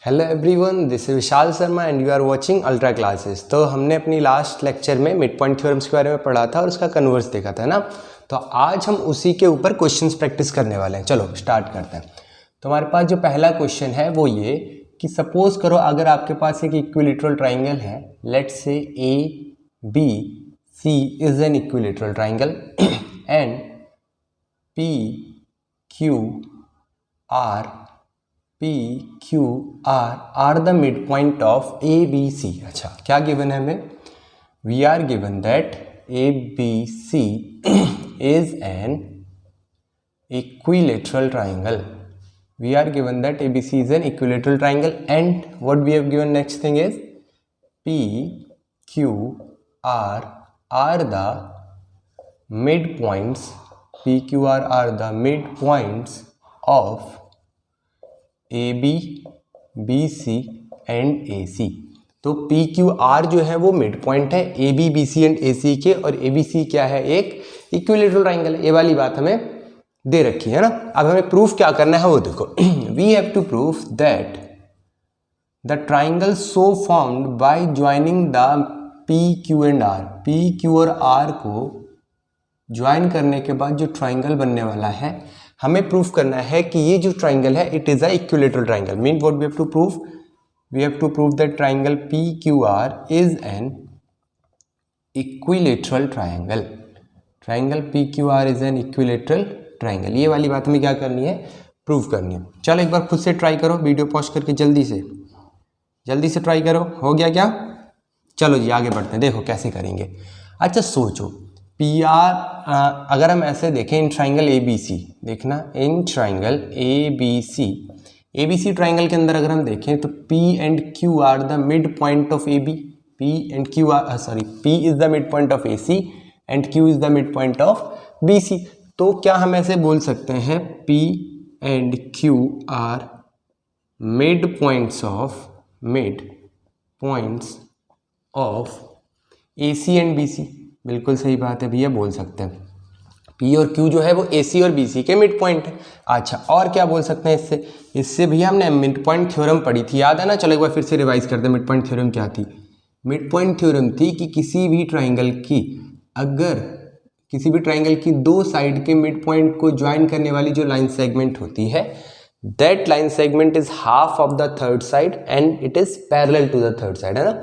Hello everyone, this is Vishal Sharma and you are watching Ultra classes. तो हमने अपनी last lecture में मिड पॉइंट थ्योरम्स के बारे में पढ़ा था और उसका कन्वर्स देखा था ना। तो आज हम उसी के ऊपर क्वेश्चंस प्रैक्टिस करने वाले हैं। चलो स्टार्ट करते हैं। तो हमारे पास जो पहला क्वेश्चन है वो ये कि सपोज करो अगर आपके पास एक इक्विलेटरल ट्राइंगल है, let's say A B C is an equilateral triangle and P Q R are the midpoint of ABC। अच्छा, क्या गिवन है हमें? We are given that ABC is an equilateral triangle। We are given that ABC is an equilateral triangle and what we have given next thing is P, Q, R are the midpoints। P, Q, R are the midpoints of AB, BC and AC। तो PQR जो है वो mid point है AB, BC and AC के, और ABC क्या है? एक इक्विलेटरल ट्राइंगल है। ये वाली बात हमें दे रखी है ना। अब हमें प्रूफ क्या करना है वो देखो। We have to proof that the triangle so formed by joining the PQ and R। PQ और R को ज्वाइन करने के बाद जो ट्राइंगल बनने वाला है, हमें प्रूफ करना है कि ये जो ट्राइंगल है it is a equilateral triangle. Mean what we have to proof? We have to prove that triangle PQR is an equilateral triangle. Triangle PQR is an equilateral triangle. ये वाली बात हमें क्या करनी है? प्रूव करनी है। चलो एक बार खुद से ट्राई करो, वीडियो पॉज करके जल्दी से ट्राई करो। हो गया क्या? चलो जी आगे बढ़ते हैं, देखो कैसे करेंगे। अच्छा सोचो, PR अगर हम ऐसे देखें इन ट्राइंगल ABC, देखना इन ट्राइंगल ABC ट्राइंगल के अंदर अगर हम देखें तो P and Q are the mid point of AB। P is the mid point of AC and Q is the mid point of BC। तो क्या हम ऐसे बोल सकते हैं P and Q are mid points of AC and BC। बिल्कुल सही बात है भैया, बोल सकते हैं। P और Q जो है वो AC और BC के मिड पॉइंट है। अच्छा, और क्या बोल सकते हैं इससे भैया हमने मिड पॉइंट थ्योरम पढ़ी थी, याद है ना? चलो एक बार फिर से रिवाइज करते हैं। मिड पॉइंट थ्योरम क्या थी? मिड पॉइंट थ्योरम थी कि किसी भी ट्राइंगल की दो साइड के मिड पॉइंट को ज्वाइन करने वाली जो लाइन सेगमेंट होती है, that line segment is half of the third side and it is parallel to the third side, है ना?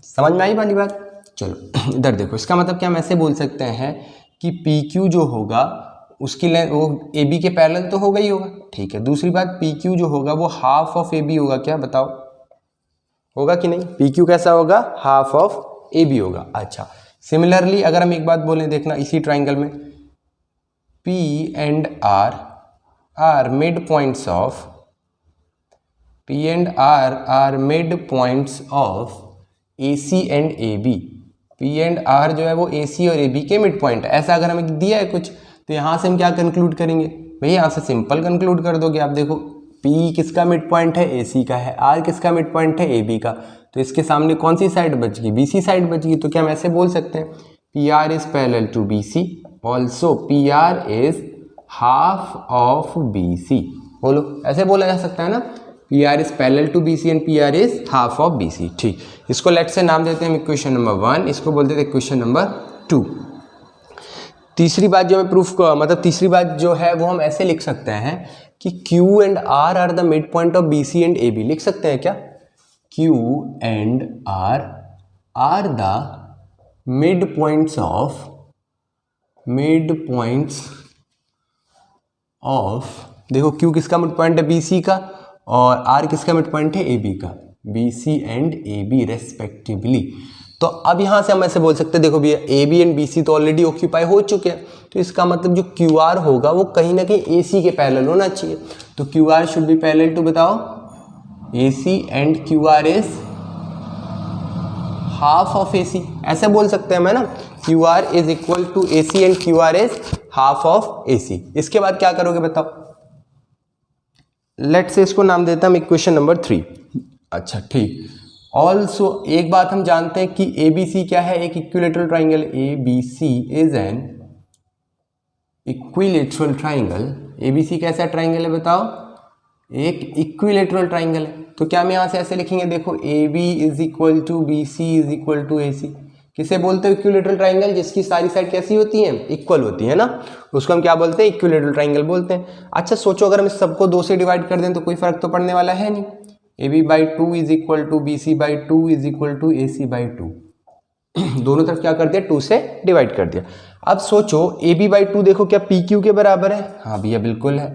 समझ में आई वाली बात? चलो इधर देखो, इसका मतलब क्या हम ऐसे बोल सकते हैं कि PQ जो होगा उसकी लेंथ वो AB के पैरेलल तो होगा ही होगा, ठीक है। दूसरी बात, PQ जो होगा वो हाफ ऑफ AB होगा, क्या बताओ? होगा कि नहीं? PQ कैसा होगा? हाफ ऑफ AB होगा। अच्छा, सिमिलरली अगर हम एक बात बोलें, देखना इसी ट्राइंगल में P and R are mid points of AC and AB। P and R जो है वो AC और AB के मिड पॉइंट है। ऐसा अगर हमें दिया है कुछ, तो यहाँ से हम क्या कंक्लूड करेंगे भैया? यहाँ से सिंपल कंक्लूड कर दोगे आप। देखो P किसका मिड पॉइंट है? AC का है। R किसका मिड पॉइंट है? AB का। तो इसके सामने कौन सी साइड बच गई? BC साइड बच गई। तो क्या हम ऐसे बोल सकते हैं PR is parallel to BC, also PR is half of BC। बोलो, ऐसे बोला जा सकता है ना? PR is parallel to BC and PR is half of BC। ठीक, इसको लेट से नाम देते हैं इक्वेशन नंबर 1, इसको बोलते हैं इक्वेशन नंबर 2। तीसरी बात जो हमें तीसरी बात जो है वो हम ऐसे लिख सकते हैं कि Q and R are the mid point of BC and AB। लिख सकते हैं क्या? Q and R are the mid points of देखो Q किसका मिड पॉइंट है? BC का, और R किसका मिड पॉइंट है? AB का। BC and AB respectively. तो अब यहाँ से हम ऐसे बोल सकते हैं, देखो भैया AB एंड BC तो ऑलरेडी ऑक्यूपाई हो चुके हैं, तो इसका मतलब जो QR होगा वो कहीं ना कहीं AC के पैरेलल होना चाहिए। तो QR should be parallel to, बताओ, AC and QR is half of AC। ऐसे बोल सकते हैं हम, है ना? QR is equal to AC and QR is half of AC। इसके बाद क्या करोगे बताओ? लेट से इसको नाम देता हूं इक्वेशन नंबर 3। अच्छा ठीक, ऑल्सो एक बात हम जानते हैं कि ABC क्या है? एक equilateral triangle. ABC is an equilateral triangle. ABC कैसा ट्राइंगल है बताओ? एक इक्विलेटरल ट्राइंगल है। तो क्या हम यहाँ से ऐसे लिखेंगे, देखो A B is equal to B C is equal to A C. किसे बोलते हैं इक्विलेटरल ट्राइंगल? जिसकी सारी साइड कैसी होती हैं, इक्वल होती है ना, उसको हम क्या बोलते हैं, इक्विलेटरल ट्राइंगल बोलते हैं। अच्छा सोचो अगर हम इस सबको 2 से डिवाइड कर दें तो कोई फर्क तो पड़ने वाला है नहीं। A B by 2 is equal to B C by 2 is equal to A C by 2। दोनों तरफ क्या कर दिया, 2 से डिवाइड कर दिया। अब सोचो ए बी बाई 2 देखो क्या पी क्यू के बराबर है? हाँ भैया बिल्कुल है।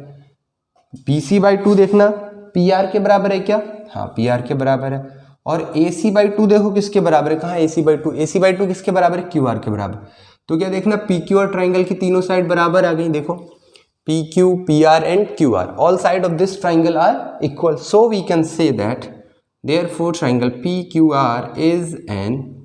बी सी बाई 2 देखना पी आर के बराबर है क्या? हाँ पी आर के बराबर है। और ए सी बाई 2 देखो किसके बराबर है? कहाँ ए C by 2? A C by 2 किसके बराबर है? क्यू आर के बराबर। तो क्या देखना पी क्यू और ट्राइंगल की तीनों साइड बराबर आ गई। देखो P Q P R and Q R, all side of this triangle are equal, so we can say that therefore triangle P Q R is an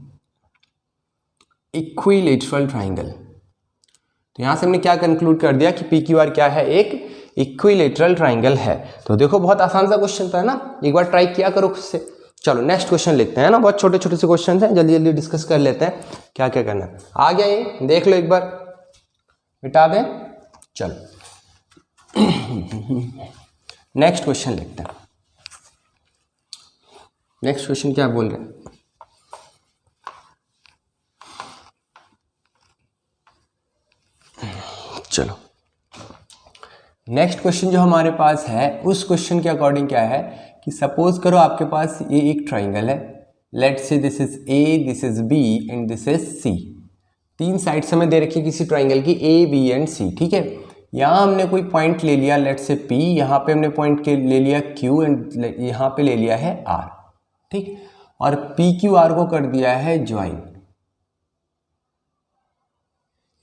equilateral triangle. तो यहां से हमने क्या कंक्लूड कर दिया कि पी क्यू आर क्या है, एक इक्विलेटरल ट्राइंगल है। तो देखो बहुत आसान सा क्वेश्चन था ना, एक बार ट्राई किया करो खुद से। चलो नेक्स्ट क्वेश्चन लिखते हैं ना, बहुत छोटे छोटे से क्वेश्चन हैं, जल्दी जल्दी डिस्कस कर लेते हैं क्या क्या करना है। आ गया ये, देख लो एक बार, मिटा दें। चलो नेक्स्ट क्वेश्चन लिखते हैं। नेक्स्ट क्वेश्चन क्या बोल रहे हैं? चलो नेक्स्ट क्वेश्चन जो हमारे पास है उस क्वेश्चन के अकॉर्डिंग क्या है कि सपोज करो आपके पास ये एक ट्राइंगल है, let's say this is A, this is B and this is C. 3 sides हमें दे रखी है किसी ट्राइंगल की ए बी एंड सी, ठीक है। यहाँ हमने कोई पॉइंट ले लिया लेट्स से पी, यहाँ पे हमने पॉइंट ले लिया क्यू एंड यहाँ पे ले लिया है आर, ठीक। और पी क्यू आर को कर दिया है ज्वाइन।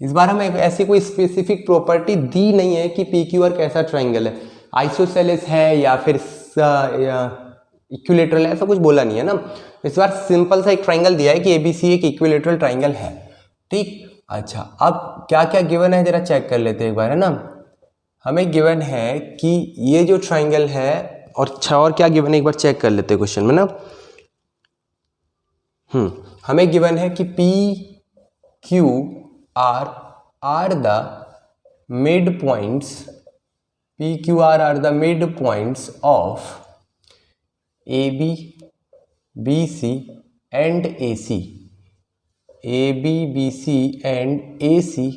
इस बार हमें ऐसी कोई स्पेसिफिक प्रॉपर्टी दी नहीं है कि पी क्यू आर कैसा ट्राइंगल है, आइसोसेलेस है या फिर इक्विलेटरल है, ऐसा कुछ बोला नहीं है ना। इस बार सिंपल सा एक ट्राइंगल दिया है कि एबीसी एक इक्विलेटरल ट्राइंगल है, ठीक। अच्छा अब क्या क्या गिवन है जरा चेक कर लेते हैं एक बार, है ना। हमें गिवन है कि ये जो ट्राइंगल है, और अच्छा और क्या गिवन है एक बार चेक कर लेते हैं क्वेश्चन में ना। हमें गिवन है कि P Q are the midpoints, PQR are the midpoints of AB, BC and AC, AB, BC and AC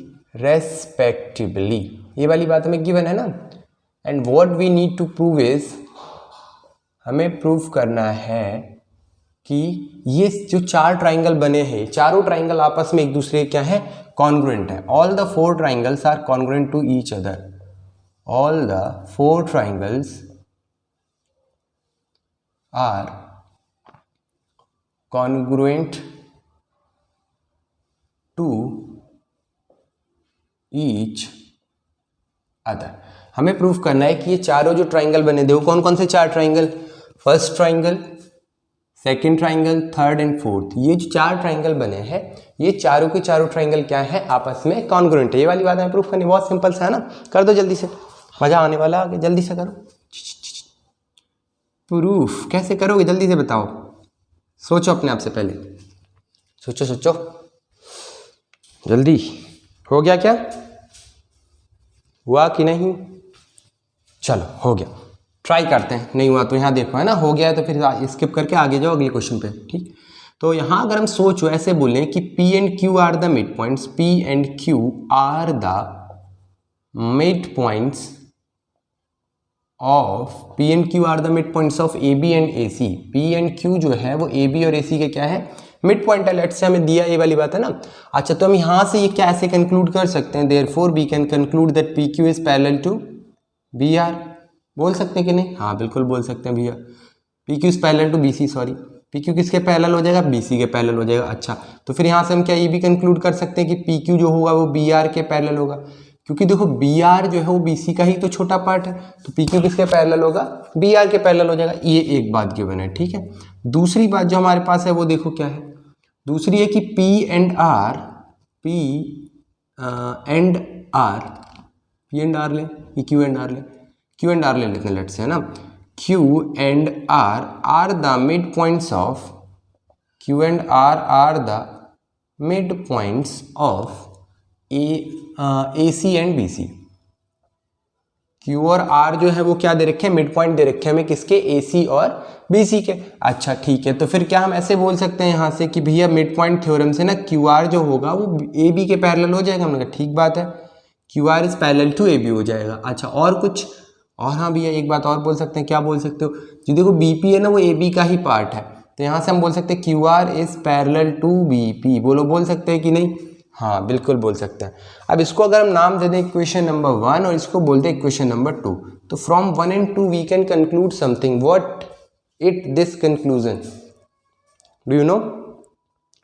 respectively। ये वाली बात हमें गिवन है ना। And what we need to prove is, हमें प्रूव करना है कि ये जो 4 ट्राइंगल बने हैं, चारों ट्राइंगल आपस में एक दूसरे क्या है, कॉन्ग्रुएंट है। All the 4 triangles are congruent to each other, all the 4 triangles are congruent to each other. हमें प्रूफ करना है कि ये चारों जो ट्राइंगल बने, देखो कौन कौन से 4 triangle, first triangle, second triangle, third and fourth, ये जो 4 ट्राइंगल बने हैं, ये चारों के चारों ट्राइंगल क्या है, आपस में कॉन्ग्रुएंट है। ये वाली बात है प्रूफ करनी, बहुत सिंपल सा है ना। कर दो जल्दी से, मजा आने वाला आगे, जल्दी से करो। प्रूफ कैसे करोगे जल्दी से बताओ, सोचो अपने आप से पहले, सोचो सोचो जल्दी। हो गया क्या, हुआ कि नहीं? चलो हो गया, ट्राई करते हैं। नहीं हुआ तो यहाँ देखो, है ना, हो गया है तो फिर स्किप करके आगे जाओ अगले क्वेश्चन पे, ठीक। तो यहाँ अगर हम सोचो ऐसे बोलें कि P and Q are the mid points, P and Q are the mid points of, P and Q are the mid points of AB and AC। P and Q जो है वो AB और AC के क्या है, mid point है। Let's से हमें दिया ये वाली बात है ना। अच्छा तो हम यहाँ से ये क्या ऐसे कंक्लूड कर सकते हैं, therefore we can conclude that PQ is parallel to BR। बोल सकते हैं कि नहीं? हाँ बिल्कुल बोल सकते हैं भैया। PQ is parallel to BC, sorry PQ किसके पैरेलल हो जाएगा, BC के पैरेलल हो जाएगा। अच्छा तो फिर यहाँ से हम क्या ये भी कंक्लूड कर सकते हैं कि PQ जो होगा वो BR के पैरेलल होगा, क्योंकि देखो BR जो है वो BC का ही तो छोटा पार्ट है, तो PQ किसके पैरेलल होगा, BR के पैरेलल हो जाएगा। ये एक बात गिवन है, ठीक है। दूसरी बात जो हमारे पास है वो देखो क्या है, दूसरी है कि P एंड R लें, Q एंड R लें, Q एंड R ले लेते हैं लेट्स से, है ना। Q and R are the midpoints of, Q and R are the midpoints of AC and BC। Q और आर जो है वो क्या दे रखे हैं, मिड पॉइंट दे रखे हैं हमें किसके, ए सी और बी सी के। अच्छा ठीक है, तो फिर क्या हम ऐसे बोल सकते हैं यहाँ से कि भैया मिड पॉइंट थ्योरम से ना क्यू आर जो होगा वो ए बी के पैरेलल हो जाएगा। हमने कहा ठीक बात है, Q R is parallel to A B हो जाएगा। अच्छा और कुछ, और हाँ भैया एक बात और बोल सकते हैं, क्या बोल सकते हो, जो देखो बी पी है ना वो ए बी का ही पार्ट है, तो यहाँ से हम बोल सकते हैं Q R is parallel to B P. बोल सकते हैं कि नहीं, हाँ बिल्कुल बोल सकते हैं। अब इसको अगर हम नाम दे दें इक्वेशन नंबर 1 और इसको बोलते हैं इक्वेशन नंबर 2, तो from 1 and 2 we can conclude something, what it this conclusion, do you know,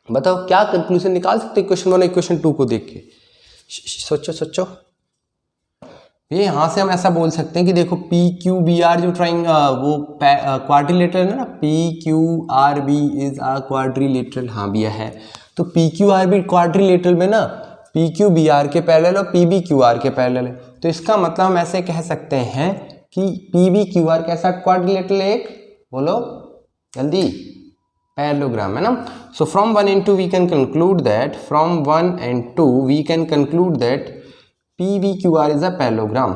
बताओ क्या कंक्लूजन निकाल सकते हैं इक्वेशन 1 और इक्वेशन 2 को देख के, सोचो। ये यहाँ से हम ऐसा बोल सकते हैं कि देखो पी क्यू बी आर जो वो क्वाड्रिलेटरल है ना, P Q R B is a quadrilateral, हाँ भैया है। तो P Q R B quadrilateral में ना पी क्यू बी आर के पैरेलल और पी बी क्यू आर के पैरेलल है, तो इसका मतलब हम ऐसे कह सकते हैं कि पी बी क्यू आर कैसा क्वाड्रिलेटरल है, एक बोलो जल्दी, पैरेललोग्राम है ना। So from 1 and 2 we can conclude that, from 1 and 2 we can conclude that PBQR is a parallelogram.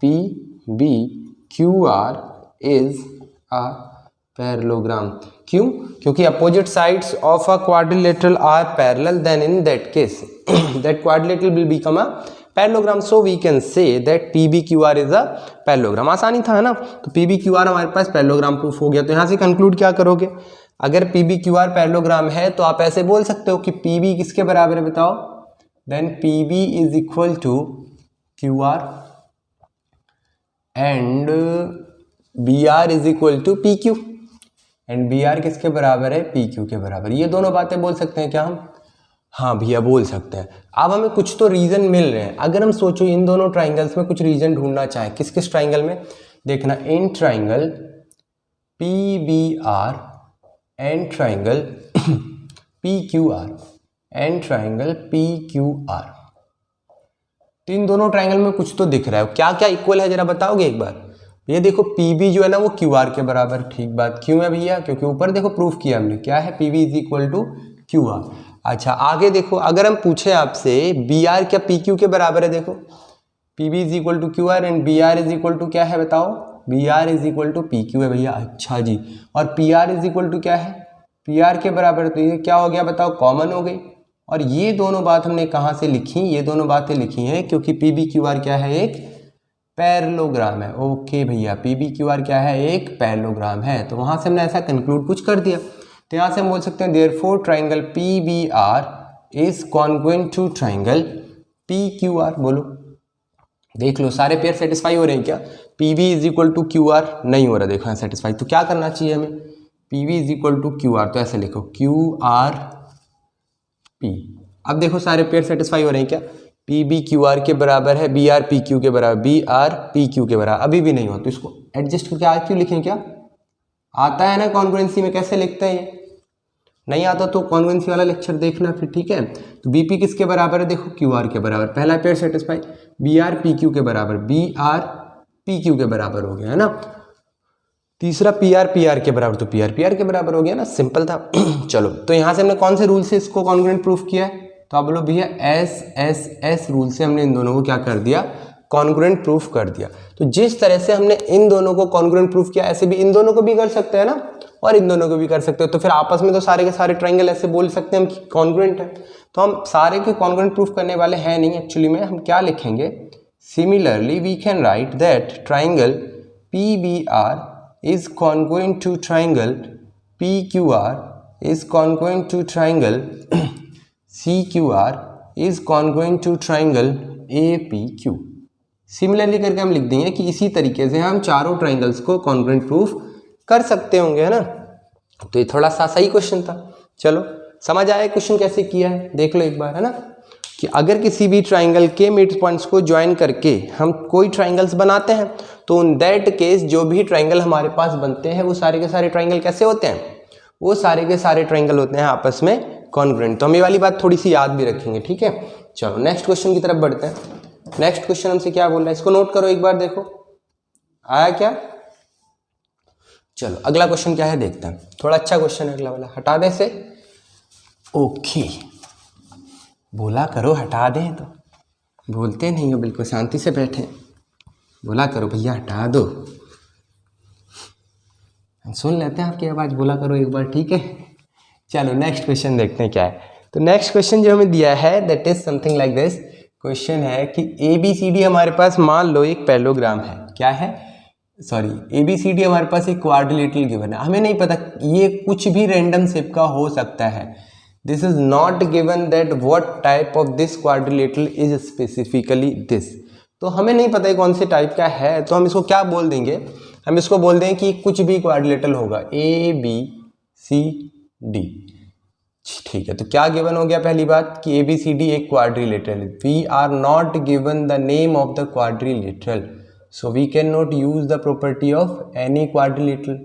PBQR is a parallelogram. क्यों? क्योंकि opposite sides of a quadrilateral are parallel, then in that case that quadrilateral will become a parallelogram. So we can say that PBQR is a parallelogram. आसानी था है ना, तो PBQR हमारे पास parallelogram proof हो गया। तो यहाँ से conclude क्या करोगे, अगर PBQR parallelogram है तो आप ऐसे बोल सकते हो कि PB किसके बराबर है बताओ, then PB is equal to QR and BR is equal to PQ, and BR किसके बराबर है, PQ के बराबर। ये दोनों बातें बोल सकते हैं क्या हम, हाँ भैया बोल सकते हैं। अब हमें कुछ तो रीजन मिल रहे हैं, अगर हम सोचो इन दोनों ट्राइंगल्स में कुछ रीजन ढूंढना चाहे, किस किस ट्राइंगल में, देखना in triangle PBR and triangle PQR and triangle PQR, तो इन दोनों ट्राइंगल में कुछ तो दिख रहा है, क्या क्या इक्वल है जरा बताओगे एक बार। ये देखो PB जो है ना वो QR के बराबर, ठीक बात, क्यों है भैया, क्योंकि ऊपर देखो प्रूफ किया हमने, क्या है PB is equal to QR। अच्छा आगे देखो, अगर हम पूछे आपसे BR क्या PQ के बराबर है, देखो PB is equal to QR and BR is equal to क्या है बताओ, BR is equal to PQ है भैया। अच्छा जी, और PR इज इक्वल टू क्या है, PR के बराबर, तो ये क्या हो गया बताओ, कॉमन हो गई। और ये दोनों बात हमने कहाँ से लिखी, ये दोनों बातें लिखी हैं क्योंकि PBQR क्या है, एक पैरेललोग्राम है। ओके भैया, PBQR क्या है, एक पैरेललोग्राम है, तो वहाँ से हमने ऐसा कंक्लूड कुछ कर दिया। तो यहाँ से हम बोल सकते हैं therefore triangle PBR is congruent to triangle PQR। बोलो, देख लो सारे पेयर सेटिस्फाई हो रहे हैं क्या, PB is equal to QR नहीं हो रहा, देखो यहाँ सेटिस्फाई, तो क्या करना चाहिए हमें, PB is equal to QR, तो ऐसे लिखो QR P। अब देखो सारे पेयर सेटिस्फाई हो रहे हैं क्या, PB QR के बराबर है, BR PQ के बराबर, BR PQ के बराबर, अभी भी नहीं हो तो इसको एडजस्ट करके आज क्यों लिखें, क्या आता है ना कॉन्ग्रुएंसी में, कैसे लिखते हैं, ये नहीं आता तो कॉन्ग्रुएंसी वाला लेक्चर देखना फिर, ठीक है। तो BP किसके बराबर है, देखो QR के बराबर, पहला पेयर सेटिस्फाई, BR PQ के बराबर, BR PQ के बराबर हो गया है ना, तीसरा PR के बराबर, तो PR के बराबर हो गया ना, सिंपल था। चलो, तो यहाँ से हमने कौन से रूल से इसको कॉन्ग्रुएंट प्रूफ किया है, तो आप बोलो भैया SSS रूल से हमने इन दोनों को क्या कर दिया, कॉन्ग्रुएंट प्रूफ कर दिया। तो जिस तरह से हमने इन दोनों को कॉन्ग्रुएंट प्रूफ किया, ऐसे भी इन दोनों को भी कर सकते हैं ना, और इन दोनों को भी कर सकते हो, तो फिर आपस में तो सारे के सारे ट्राइंगल ऐसे बोल सकते हैं हम कि कॉन्ग्रुएंट है। तो हम सारे के कॉन्ग्रुएंट प्रूफ करने वाले हैं नहीं, एक्चुअली में हम क्या लिखेंगे, similarly we can write that triangle PBR is congruent to triangle PQR is congruent to triangle CQR is congruent to triangle APQ। Similarly करके हम लिख देंगे कि इसी तरीके से हम चारों ट्राइंगल्स को कॉन्ग्रुएंट प्रूफ कर सकते होंगे, है ना। तो ये थोड़ा सा सही क्वेश्चन था, चलो समझ आया क्वेश्चन कैसे किया है, देख लो एक बार, है ना, कि अगर किसी भी ट्राइंगल के मिड पॉइंट्स को ज्वाइन करके हम कोई ट्राइंगल्स बनाते हैं, तो इन दैट केस जो भी ट्राइंगल हमारे पास बनते हैं वो सारे के सारे ट्राइंगल कैसे होते हैं, वो सारे के सारे ट्राइंगल होते हैं आपस में कॉन्ग्रुएंट। तो हम ये वाली बात थोड़ी सी याद भी रखेंगे, ठीक है। चलो नेक्स्ट क्वेश्चन की तरफ बढ़ते हैं। नेक्स्ट क्वेश्चन हमसे क्या बोल रहा है, इसको नोट करो एक बार, देखो आया क्या। चलो अगला क्वेश्चन क्या है देखते हैं, थोड़ा अच्छा क्वेश्चन है अगला वाला, हटा दे से, ओके बोला करो हटा दें, तो बोलते नहीं हो, बिल्कुल शांति से बैठे, बोला करो भैया, हटा दो, हम सुन लेते हैं आपकी आवाज़, बोला करो एक बार, ठीक है। चलो नेक्स्ट क्वेश्चन देखते हैं क्या है। तो नेक्स्ट क्वेश्चन जो हमें दिया है that is something like this. Question है कि ABCD हमारे पास मान लो एक पैरेललोग्राम है, क्या है, सॉरी ABCD हमारे पास एक क्वाड्रिलेटरल गिवन है। हमें नहीं पता, ये कुछ भी रैंडम शेप का हो सकता है। This is not given that what type of this quadrilateral is specifically this. तो हमें नहीं पता है कौन से टाइप का है, तो हम इसको क्या बोल देंगे, हम इसको बोल दें कि कुछ भी क्वाड्रिलेटरल होगा, ABCD, ठीक है। तो क्या गिवन हो गया, पहली बात कि ABCD एक क्वाड्रिलेटरल है। We are not given the name of the quadrilateral, so we can not use the property of any quadrilateral.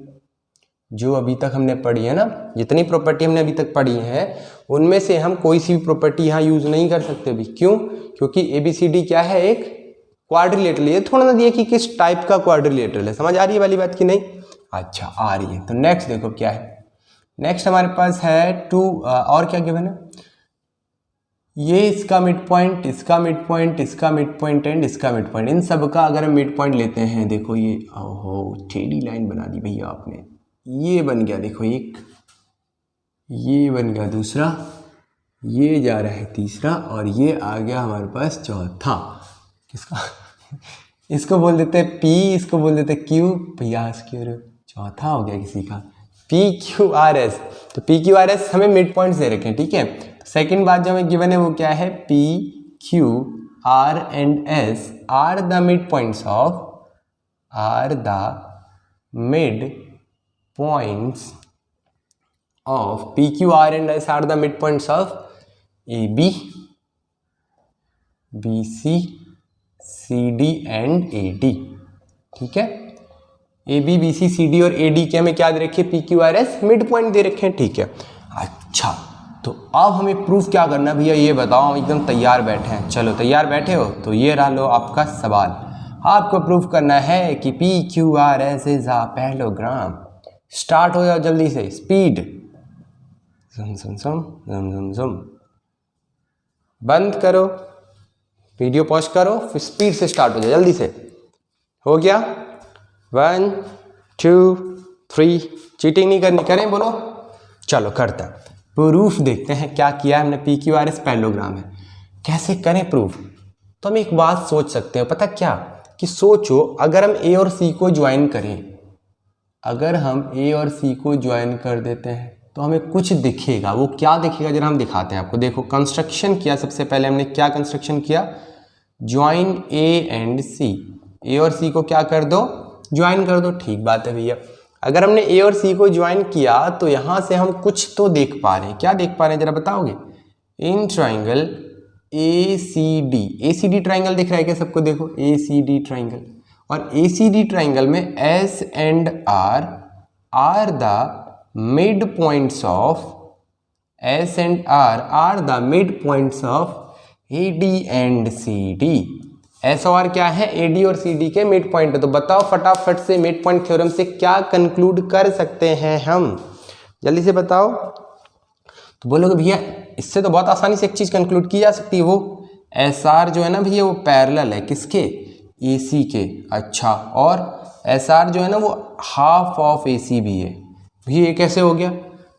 जो अभी तक हमने पढ़ी है ना, जितनी प्रॉपर्टी हमने अभी तक पढ़ी है उनमें से हम कोई सी भी प्रॉपर्टी यहाँ यूज नहीं कर सकते अभी। क्यों? क्योंकि ABCD क्या है, एक क्वाड्रिलेटरल। ये थोड़ा ना दिया कि किस टाइप का क्वाड्रिलेटरल है, समझ आ रही है वाली बात कि नहीं? अच्छा आ रही है। तो नेक्स्ट देखो क्या है, नेक्स्ट हमारे पास है 2 और क्या गिवन है, ये इसका मिड पॉइंट, इसका मिड पॉइंट, इसका मिड पॉइंट एंड इसका मिड पॉइंट, इन सब का अगर हम मिड पॉइंट लेते हैं, देखो ये, ओहो टेढ़ी लाइन बना दी भैया आपने, ये बन गया देखो एक, ये बन गया दूसरा, ये जा रहा है तीसरा, और ये आ गया हमारे पास चौथा। किसका इसको बोल देते हैं P, इसको बोल देते हैं Q, भैया इसके चौथा हो गया किसी का, PQRS। तो PQRS हमें मिड पॉइंट्स दे रखे हैं, ठीक है। सेकंड बात जो हमें गिवन है वो क्या है, PQR and S are the mid points of, are the mid points of, PQR and S are the mid points of AB, BC, CD एंड AD, ठीक है। AB, BC, CD और AD के हमें क्या दे रखे, PQRS मिड पॉइंट दे रखे हैं, ठीक है। अच्छा तो अब हमें प्रूफ क्या करना है भैया, ये बताओ, एकदम तैयार बैठे हैं। चलो तैयार बैठे हो तो ये रहा लो आपका सवाल, आपको प्रूफ करना है कि PQRS is a parallelogram. Start हो जाओ जल्दी से, स्पीड, ज़म ज़म ज़म ज़म ज़म ज़म, बंद करो, वीडियो पॉज करो, फिर स्पीड से स्टार्ट हो जाए जल्दी से। हो गया, 1 2 3, चीटिंग नहीं करनी, करें बोलो, चलो करते हैं प्रूफ, देखते हैं क्या किया है हमने। PQRS पैरेललोग्राम है, कैसे करें प्रूफ। तो हम एक बात सोच सकते हैं, पता क्या, कि सोचो अगर हम A और C को ज्वाइन करें, अगर हम A और C को ज्वाइन कर देते हैं तो हमें कुछ दिखेगा, वो क्या दिखेगा जरा हम दिखाते हैं आपको। देखो कंस्ट्रक्शन किया, सबसे पहले हमने क्या कंस्ट्रक्शन किया, join A and C, A और C को क्या कर दो, ज्वाइन कर दो, ठीक बात है भैया। अगर हमने A और C को ज्वाइन किया तो यहाँ से हम कुछ तो देख पा रहे हैं, क्या देख पा रहे हैं जरा बताओगे, इन ट्राइंगल ACD ट्राइंगल दिख रहा है क्या सबको, देखो ACD ट्राइंगल, और ACD ट्राइंगल में S and R are the mid points of, S and R are the mid points of AD and CD। S और R क्या है, AD और CD के मिड पॉइंट है। तो बताओ फटाफट से मिड पॉइंट थ्योरम से क्या कंक्लूड कर सकते हैं हम, जल्दी से बताओ। तो बोलोगे भैया इससे तो बहुत आसानी से एक चीज़ कंक्लूड की जा सकती है, वो SR जो है ना भैया वो पैरेलल है किसके, AC के। अच्छा, और SR जो है ना वो हाफ ऑफ AC भी है। भैया ये कैसे हो गया,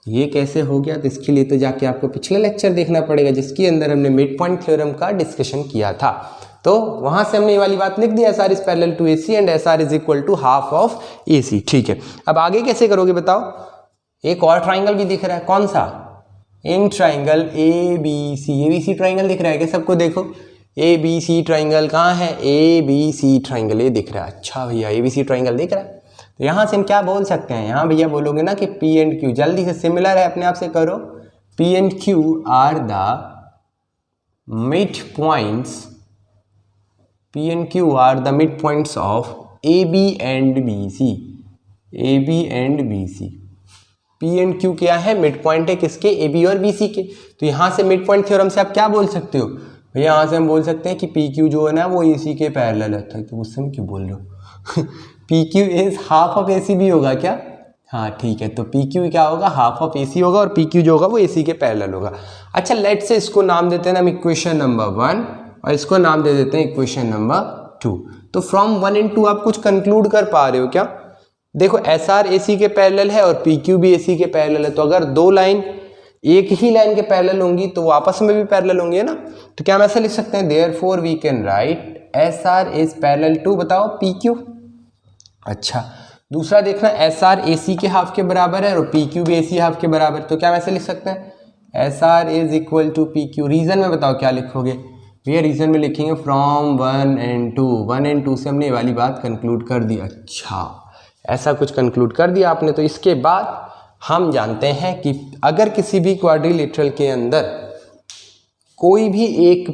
ये कैसे हो गया, तो इसके लिए तो जाके आपको पिछले लेक्चर देखना पड़ेगा जिसके अंदर हमने मिड पॉइंट थ्योरम का डिस्कशन किया था। तो वहां से हमने ये वाली बात लिख दी, SR is parallel to AC and SR is equal to half of AC, ठीक है। अब आगे कैसे करोगे बताओ। एक और ट्राइंगल भी दिख रहा है, कौन सा, इन ट्राइंगल ABC ट्राइंगल दिख रहा है क्या सबको, देखो ABC ट्राइंगल कहाँ है, ABC ट्राइंगल ये दिख रहा है। अच्छा भैया ABC ट्राइंगल दिख रहा है, तो यहाँ से हम क्या बोल सकते हैं, यहाँ भैया बोलोगे ना कि P एंड Q, जल्दी से सिमिलर है अपने आप से करो, P and Q are the mid points, P and Q are the midpoints of AB and BC, AB and BC। P and Q क्या है, मिड पॉइंट है किसके, AB और BC के। तो यहाँ से मिड पॉइंट थ्योरम से आप क्या बोल सकते हो भैया, यहाँ से हम बोल सकते हैं कि PQ जो है ना वो AC के पैरेलल है। तो उससे हम क्यों बोल रहे हो PQ is half of AC भी होगा क्या, हाँ ठीक है। तो PQ क्या होगा, हाफ ऑफ AC होगा, और PQ जो होगा वो AC के पैरेलल होगा। अच्छा लेट्स से इसको नाम देते हैं ना हम इक्वेशन नंबर 1, और इसको नाम दे देते हैं इक्वेशन नंबर 2। तो फ्रॉम 1 and 2 आप कुछ कंक्लूड कर पा रहे हो क्या? देखो SR AC के पैरेलल है और PQ भी AC के पैरेलल है, तो अगर दो लाइन एक ही लाइन के पैरेलल होंगी तो वो आपस में भी पैरेलल होंगी, है ना? तो क्या हम ऐसा लिख सकते हैं, therefore we can write SR is parallel to, बताओ, PQ। अच्छा, दूसरा देखना, SR AC के हाफ के बराबर है और PQ भी AC हाफ के बराबर, तो क्या हम ऐसे लिख सकते हैं, SR is equal to PQ। Reason में बताओ क्या लिखोगे भैया? रीजन में लिखेंगे फ्रॉम 1 and 2। 1 and 2 से हमने ये वाली बात कंक्लूड कर दी। अच्छा, ऐसा कुछ कंक्लूड कर दिया आपने। तो इसके बाद हम जानते हैं कि अगर किसी भी क्वाड्रिलेटरल के अंदर कोई भी एक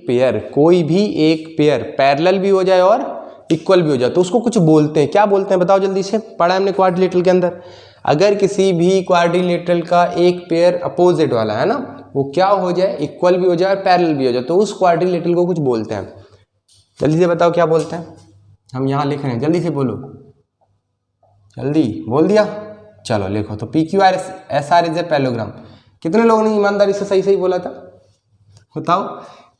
पेयर पैरेलल भी हो जाए और इक्वल भी हो जाए तो उसको कुछ बोलते हैं। क्या बोलते हैं बताओ जल्दी से, पढ़ा हमने क्वाड्रिलेटरल के अंदर। अगर किसी भी क्वाड्रिलेटरल का एक पेयर अपोजिट वाला है ना, वो क्या हो जाए, इक्वल भी हो जाए और पैरेलल भी हो जाए, तो उस क्वाड्रिलेटरल को कुछ बोलते हैं। जल्दी से बताओ क्या बोलते हैं? हम यहाँ लिख रहे हैं, जल्दी से बोलो, जल्दी बोल दिया, चलो लिखो। तो PQRS इज ए पैरेललोग्राम। कितने लोगों ने ईमानदारी से सही सही बोला था, बताओ?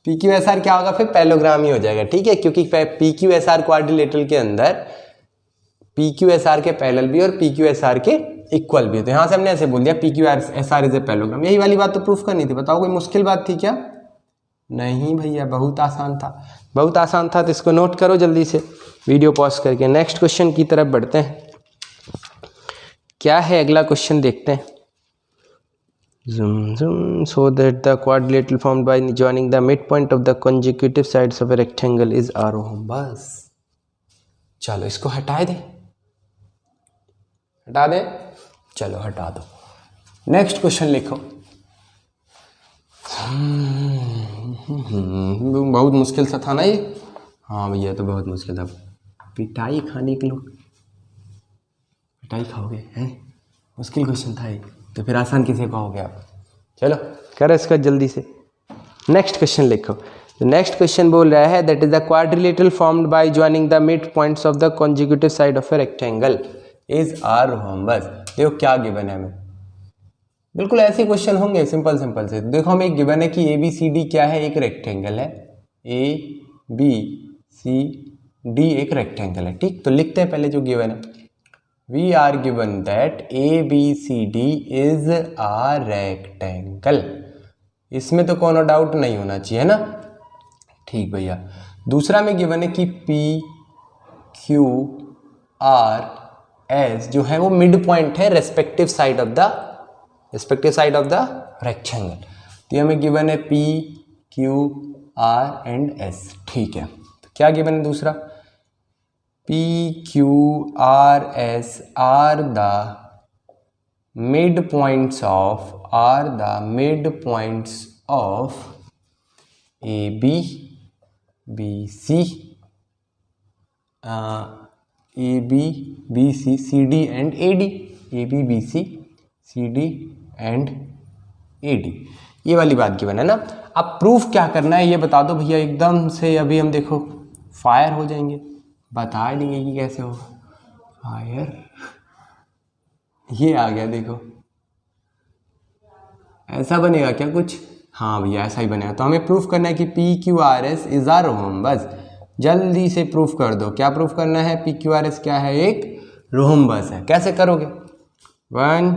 PQSR क्या होगा फिर? पैरेललोग्राम ही हो जाएगा, ठीक है, क्योंकि PQSR क्वाड्रिलेटरल के अंदर PQSR के पैरेलल भी और PQSR के इक्वल भी। तो यहाँ से हमने ऐसे बोल दिया PQSR इज ए पैरेललोग्राम। यही वाली बात तो प्रूफ करनी थी। बताओ कोई मुश्किल बात थी क्या? नहीं भैया, बहुत आसान था, बहुत आसान था। तो इसको नोट करो जल्दी से वीडियो पॉज करके। नेक्स्ट क्वेश्चन की तरफ बढ़ते हैं। क्या है अगला क्वेश्चन, देखते हैं। So that the quadrilateral formed by joining the midpoint of the consecutive sides of a rectangle is a rhombus। चलो इसको हटा दे, हटा दे, चलो हटा दो। नेक्स्ट क्वेश्चन लिखो। बहुत मुश्किल सा था ना ये? हाँ भैया, तो बहुत मुश्किल था। पिटाई खाने के लोग पिटाई खाओगे हैं? मुश्किल क्वेश्चन था ये, तो फिर आसान किसे कहोगे आप? चलो करो इसका जल्दी से। नेक्स्ट क्वेश्चन लिखो। नेक्स्ट क्वेश्चन बोल रहा है that is the quadrilateral formed by joining the mid points of the consecutive side of a rectangle is a rhombus. देखो क्या गिवन है हमें, बिल्कुल ऐसे क्वेश्चन होंगे सिंपल सिंपल से। देखो हमें एक गिवन है कि ABCD क्या है, एक रेक्टेंगल है, ABCD एक रेक्टेंगल है, ठीक। तो लिखते हैं पहले जो गिवन है। We are given that ABCD is a rectangle। इसमें तो कोनो डाउट नहीं होना चाहिए, है ना? ठीक भैया। दूसरा में गिवन है कि PQRS जो है वो मिड पॉइंट है respective side of the rectangle. तो हमें गिवन है PQR and S, ठीक है। तो क्या गिवन है दूसरा? PQRS are the midpoints of AB, BC, CD and AD। AB, BC, CD and AD, ये वाली बात गिवन है ना। अब प्रूफ क्या करना है ये बता दो भैया एकदम से। अभी हम देखो फायर हो जाएंगे, बता देंगे कि कैसे हो फायर। ये आ गया, देखो ऐसा बनेगा क्या कुछ? हाँ भैया ऐसा ही बनेगा। तो हमें प्रूफ करना है कि PQRS इज आ रोम्बस। जल्दी से प्रूफ कर दो। क्या प्रूफ करना है? PQRS क्या है? एक रोम्बस है। कैसे करोगे? 1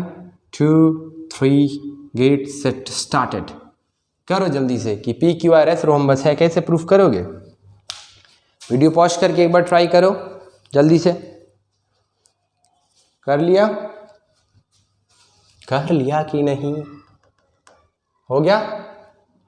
2 3 गेट सेट स्टार्टेड। करो जल्दी से कि PQRS रोम्बस है। कैसे प्रूफ करोगे? वीडियो पॉज करके एक बार ट्राई करो जल्दी से। कर लिया कि नहीं? हो गया?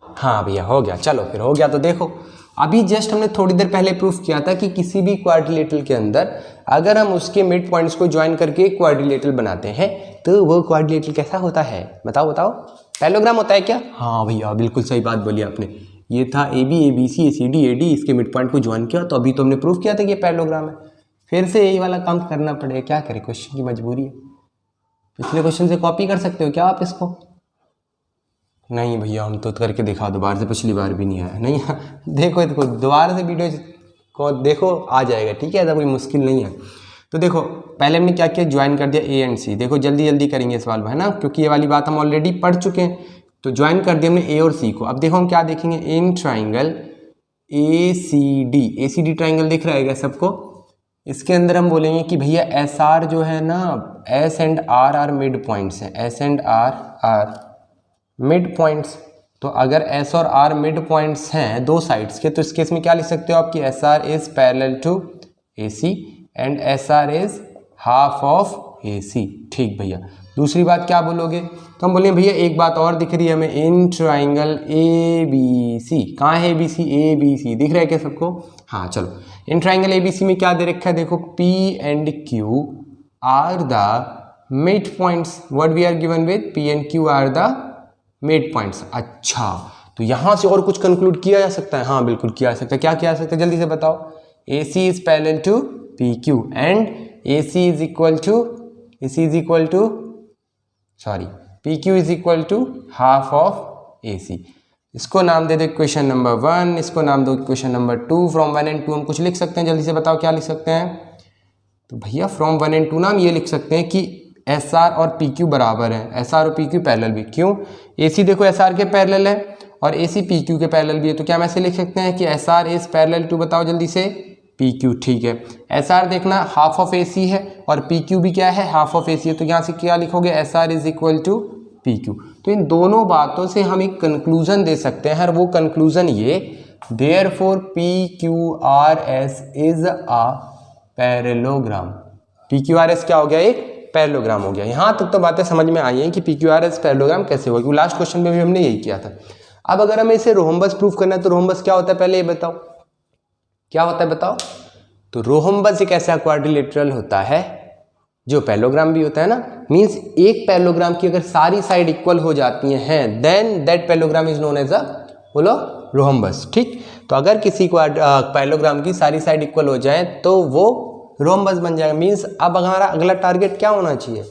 हाँ भैया हो गया। चलो फिर हो गया तो देखो, अभी जस्ट हमने थोड़ी देर पहले प्रूफ किया था कि किसी भी क्वाड्रिलेटरल के अंदर अगर हम उसके मिड पॉइंट्स को ज्वाइन करके एक क्वाड्रिलेटरल बनाते हैं तो वो क्वाड्रिलेटरल कैसा होता है? बताओ पैरेललोग्राम होता है क्या? हाँ भैया बिल्कुल सही बात बोली आपने। ये था AB, ABC, ACD, AD, इसके मिड पॉइंट को ज्वाइन किया तो अभी तो हमने प्रूफ किया था कि ये पैरेललोग्राम है। फिर से यही वाला काम करना पड़ेगा, क्या करें, क्वेश्चन की मजबूरी है। पिछले क्वेश्चन से कॉपी कर सकते हो क्या आप इसको? नहीं भैया हम तो करके दिखा, दोबारा से पिछली बार भी नहीं आया। नहीं देखो दोबारा से वीडियो को देखो आ जाएगा, ठीक है, ऐसा कोई मुश्किल नहीं है। तो देखो पहले हमने क्या किया, ज्वाइन कर दिया A एंड C। देखो जल्दी जल्दी करेंगे इस सवाल में, है ना, क्योंकि ये वाली बात हम ऑलरेडी पढ़ चुके हैं। तो ज्वाइन कर दिया हमने A और C को। अब देखो हम क्या देखेंगे, इन ट्राइंगल ACD ट्राइंगल दिख रहा है क्या सबको? इसके अंदर हम बोलेंगे कि भैया SR जो है ना, S and R are mid points हैं, S and R are mid points. तो अगर S और R मिड पॉइंट्स हैं दो साइड्स के, तो इस केस में क्या लिख सकते हो आप कि SR is parallel to AC and SR is half of AC। ठीक भैया, दूसरी बात क्या बोलोगे? तो हम बोलेंगे भैया एक बात और दिख रही है हमें, इन ट्राइंगल ABC। कहाँ है ABC? ABC दिख रहा है क्या सबको? हाँ चलो, इन ट्राइंगल ABC में क्या दे रखा है देखो, P and Q are the mid points. What we are given with P and Q are the mid points. अच्छा, तो यहाँ से और कुछ कंक्लूड किया जा सकता है? हाँ बिल्कुल किया जा सकता है। क्या किया जा सकता है जल्दी से बताओ? AC is parallel to PQ and AC is equal to sorry PQ is equal to half of AC। इसको नाम दे दो इक्वेशन नंबर 1, इसको नाम दो इक्वेशन नंबर 2। फ्रॉम 1 एंड 2 हम कुछ लिख सकते हैं, जल्दी से बताओ क्या लिख सकते हैं? तो भैया फ्रॉम 1 एंड 2 ना हम ये लिख सकते हैं कि SR और PQ बराबर है, SR और PQ पैरेलल भी। क्यों? AC देखो SR के पैरेलल है और AC PQ के पैरेलल भी है, तो क्या हम ऐसे लिख सकते हैं कि SR इज पैरेलल टू, बताओ जल्दी से, PQ। ठीक है, SR देखना हाफ ऑफ AC है और PQ भी क्या है, हाफ ऑफ AC है, तो यहाँ से क्या लिखोगे, SR is equal to PQ। तो इन दोनों बातों से हम एक कंक्लूजन दे सकते हैं, और वो कंक्लूजन ये, therefore PQRS is a parallelogram. PQRS क्या हो गया? एक पैरेललोग्राम हो गया। यहाँ तक तो बातें समझ में आई हैं कि PQRS पैरेललोग्राम कैसे होगा, क्योंकि लास्ट क्वेश्चन में भी हमने यही किया था। अब अगर हमें इसे रोहम्बस प्रूफ करना है तो रोहम्बस क्या होता है पहले ये बताओ, क्या होता है बताओ? तो रोहम्बस एक ऐसा क्वाड्रिलेटरल होता है जो पैरेललोग्राम भी होता है ना, मींस एक पैरेललोग्राम की अगर सारी साइड इक्वल हो जाती हैं then that parallelogram is known as a, बोलो, रोहम्बस। ठीक, तो अगर किसी पैरेललोग्राम की सारी साइड इक्वल हो जाए तो वो रोहम्बस बन जाएगा। मींस अब हमारा अगला टारगेट क्या होना चाहिए?